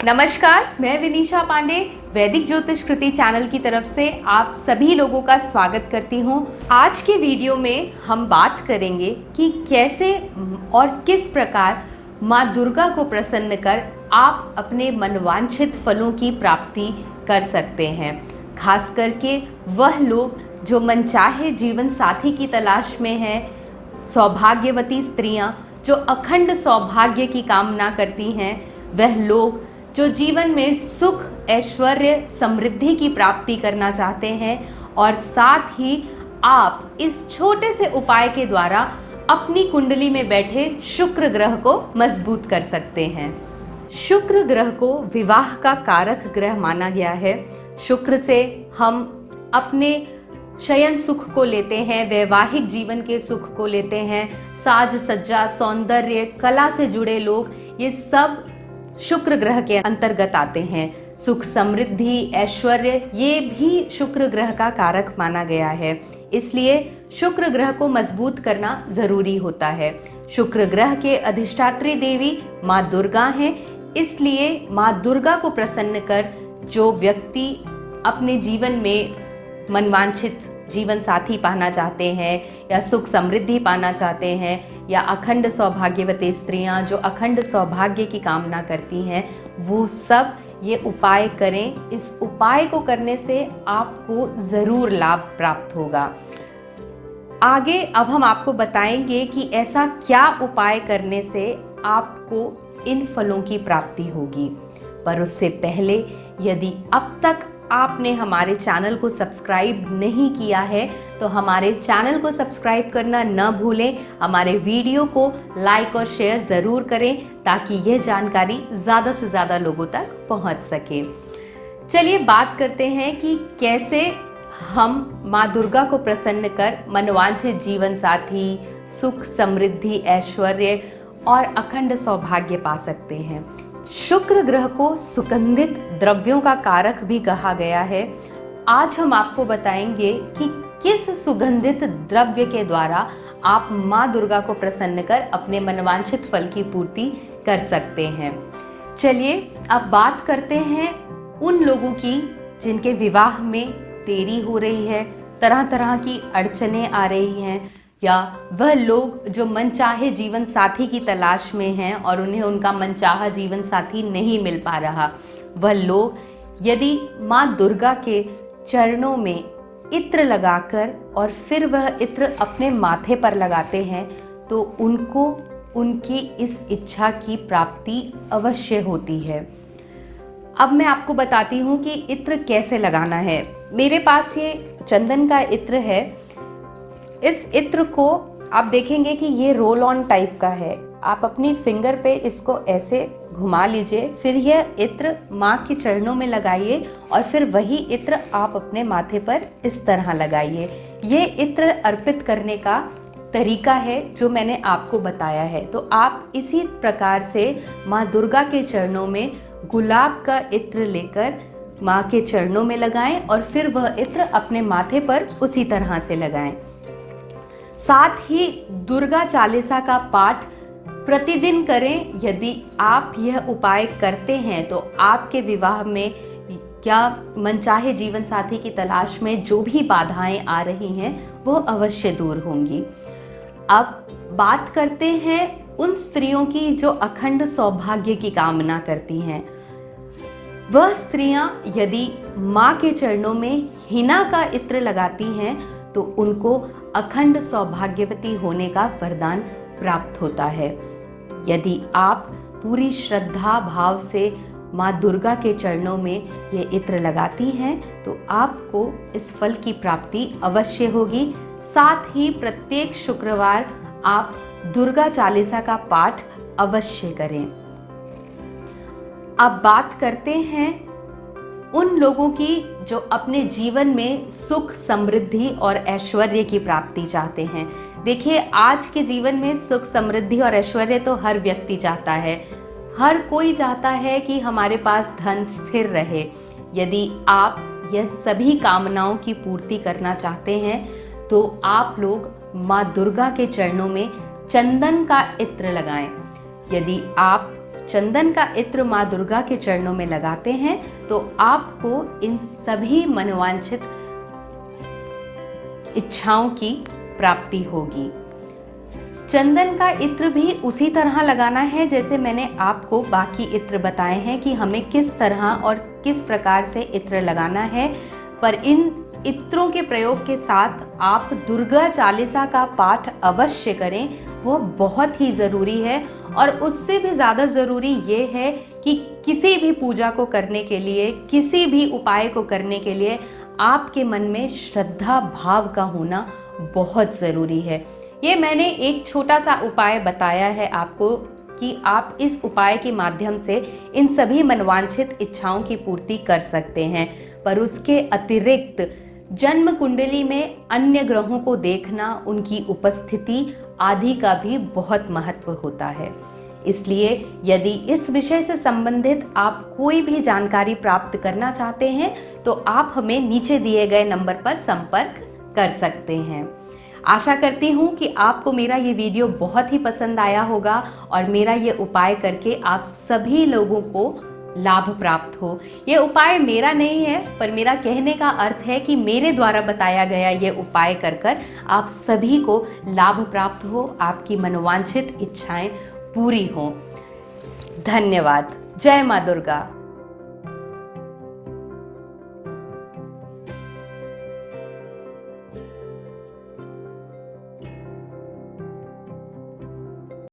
नमस्कार, मैं विनीशा पांडे वैदिक ज्योतिष कृति चैनल की तरफ से आप सभी लोगों का स्वागत करती हूँ। आज के वीडियो में हम बात करेंगे कि कैसे और किस प्रकार माँ दुर्गा को प्रसन्न कर आप अपने मनवांछित फलों की प्राप्ति कर सकते हैं। खास करके वह लोग जो मनचाहे जीवन साथी की तलाश में हैं, सौभाग्यवती स्त्रियां जो अखंड सौभाग्य की कामना करती हैं, वह लोग जो जीवन में सुख, ऐश्वर्य, समृद्धि की प्राप्ति करना चाहते हैं और साथ ही आप इस छोटे से उपाय के द्वारा अपनी कुंडली में बैठे शुक्र ग्रह को मजबूत कर सकते हैं। शुक्र ग्रह को विवाह का कारक ग्रह माना गया है। शुक्र से हम अपने शयन सुख को लेते हैं, वैवाहिक जीवन के सुख को लेते हैं। साज सज्जा, सौंदर्य, कला से जुड़े लोग, ये सब शुक्र ग्रह के अंतर्गत आते हैं। सुख, समृद्धि, ऐश्वर्य, ये भी शुक्र ग्रह का कारक माना गया है। इसलिए शुक्र ग्रह को मजबूत करना जरूरी होता है। शुक्र ग्रह के अधिष्ठात्री देवी माँ दुर्गा हैं। इसलिए माँ दुर्गा को प्रसन्न कर जो व्यक्ति अपने जीवन में मनवांछित जीवन साथी पाना चाहते हैं या सुख समृद्धि पाना चाहते हैं या अखंड सौभाग्यवती स्त्रियां जो अखंड सौभाग्य की कामना करती हैं, वो सब ये उपाय करें। इस उपाय को करने से आपको ज़रूर लाभ प्राप्त होगा। आगे अब हम आपको बताएंगे कि ऐसा क्या उपाय करने से आपको इन फलों की प्राप्ति होगी। पर उससे पहले यदि अब तक आपने हमारे चैनल को सब्सक्राइब नहीं किया है तो हमारे चैनल को सब्सक्राइब करना न भूलें। हमारे वीडियो को लाइक और शेयर ज़रूर करें ताकि यह जानकारी ज़्यादा से ज़्यादा लोगों तक पहुंच सके। चलिए बात करते हैं कि कैसे हम माँ दुर्गा को प्रसन्न कर मनवांछित जीवन साथी, सुख, समृद्धि, ऐश्वर्य और अखंड सौभाग्य पा सकते हैं। शुक्र ग्रह को सुगंधित द्रव्यों का कारक भी कहा गया है। आज हम आपको बताएंगे कि किस सुगंधित द्रव्य के द्वारा आप माँ दुर्गा को प्रसन्न कर अपने मनवांछित फल की पूर्ति कर सकते हैं। चलिए अब बात करते हैं उन लोगों की जिनके विवाह में देरी हो रही है, तरह तरह की अड़चनें आ रही हैं, या वह लोग जो मनचाहे जीवन साथी की तलाश में हैं और उन्हें उनका मनचाहा जीवन साथी नहीं मिल पा रहा। वह लोग यदि माँ दुर्गा के चरणों में इत्र लगाकर और फिर वह इत्र अपने माथे पर लगाते हैं तो उनको उनकी इस इच्छा की प्राप्ति अवश्य होती है। अब मैं आपको बताती हूँ कि इत्र कैसे लगाना है। मेरे पास ये चंदन का इत्र है। इस इत्र को आप देखेंगे कि ये रोल ऑन टाइप का है। आप अपनी फिंगर पे इसको ऐसे घुमा लीजिए, फिर यह इत्र माँ के चरणों में लगाइए और फिर वही इत्र आप अपने माथे पर इस तरह लगाइए। ये इत्र अर्पित करने का तरीका है जो मैंने आपको बताया है। तो आप इसी प्रकार से माँ दुर्गा के चरणों में गुलाब का इत्र लेकर माँ के चरणों में लगाएं और फिर वह इत्र अपने माथे पर उसी तरह से लगाएं। साथ ही दुर्गा चालीसा का पाठ प्रतिदिन करें। यदि आप यह उपाय करते हैं तो आपके विवाह में या मनचाहे जीवन साथी की तलाश में जो भी बाधाएं आ रही हैं वो अवश्य दूर होंगी। अब बात करते हैं उन स्त्रियों की जो अखंड सौभाग्य की कामना करती हैं। वह स्त्रियां यदि माँ के चरणों में हिना का इत्र लगाती हैं तो उनको अखंड सौभाग्यवती होने का वरदान प्राप्त होता है। यदि आप पूरी श्रद्धा भाव से माँ दुर्गा के चरणों में ये इत्र लगाती हैं तो आपको इस फल की प्राप्ति अवश्य होगी। साथ ही प्रत्येक शुक्रवार आप दुर्गा चालीसा का पाठ अवश्य करें। अब बात करते हैं उन लोगों की जो अपने जीवन में सुख, समृद्धि और ऐश्वर्य की प्राप्ति चाहते हैं। देखिए, आज के जीवन में सुख, समृद्धि और ऐश्वर्य तो हर व्यक्ति चाहता है। हर कोई चाहता है कि हमारे पास धन स्थिर रहे। यदि आप यह सभी कामनाओं की पूर्ति करना चाहते हैं तो आप लोग माँ दुर्गा के चरणों में चंदन का इत्र लगाएं। यदि आप चंदन का इत्र माँ दुर्गा के चरणों में लगाते हैं तो आपको इन सभी मनोवांछित इच्छाओं की प्राप्ति होगी। चंदन का इत्र भी उसी तरह लगाना है जैसे मैंने आपको बाकी इत्र बताए हैं कि हमें किस तरह और किस प्रकार से इत्र लगाना है। पर इन इत्रों के प्रयोग के साथ आप दुर्गा चालीसा का पाठ अवश्य करें, वो बहुत ही ज़रूरी है। और उससे भी ज़्यादा ज़रूरी ये है कि किसी भी पूजा को करने के लिए, किसी भी उपाय को करने के लिए आपके मन में श्रद्धा भाव का होना बहुत ज़रूरी है। ये मैंने एक छोटा सा उपाय बताया है आपको कि आप इस उपाय के माध्यम से इन सभी मनवांछित इच्छाओं की पूर्ति कर सकते हैं। पर उसके अतिरिक्त जन्म कुंडली में अन्य ग्रहों को देखना, उनकी उपस्थिति आदि का भी बहुत महत्व होता है। इसलिए यदि इस विषय से संबंधित आप कोई भी जानकारी प्राप्त करना चाहते हैं तो आप हमें नीचे दिए गए नंबर पर संपर्क कर सकते हैं। आशा करती हूँ कि आपको मेरा ये वीडियो बहुत ही पसंद आया होगा और मेरा ये उपाय करके आप सभी लोगों को लाभ प्राप्त हो। ये उपाय मेरा नहीं है, पर मेरा कहने का अर्थ है कि मेरे द्वारा बताया गया ये उपाय कर आप सभी को लाभ प्राप्त हो, आपकी मनोवांछित इच्छाएं पूरी हों। धन्यवाद। जय माँ दुर्गा।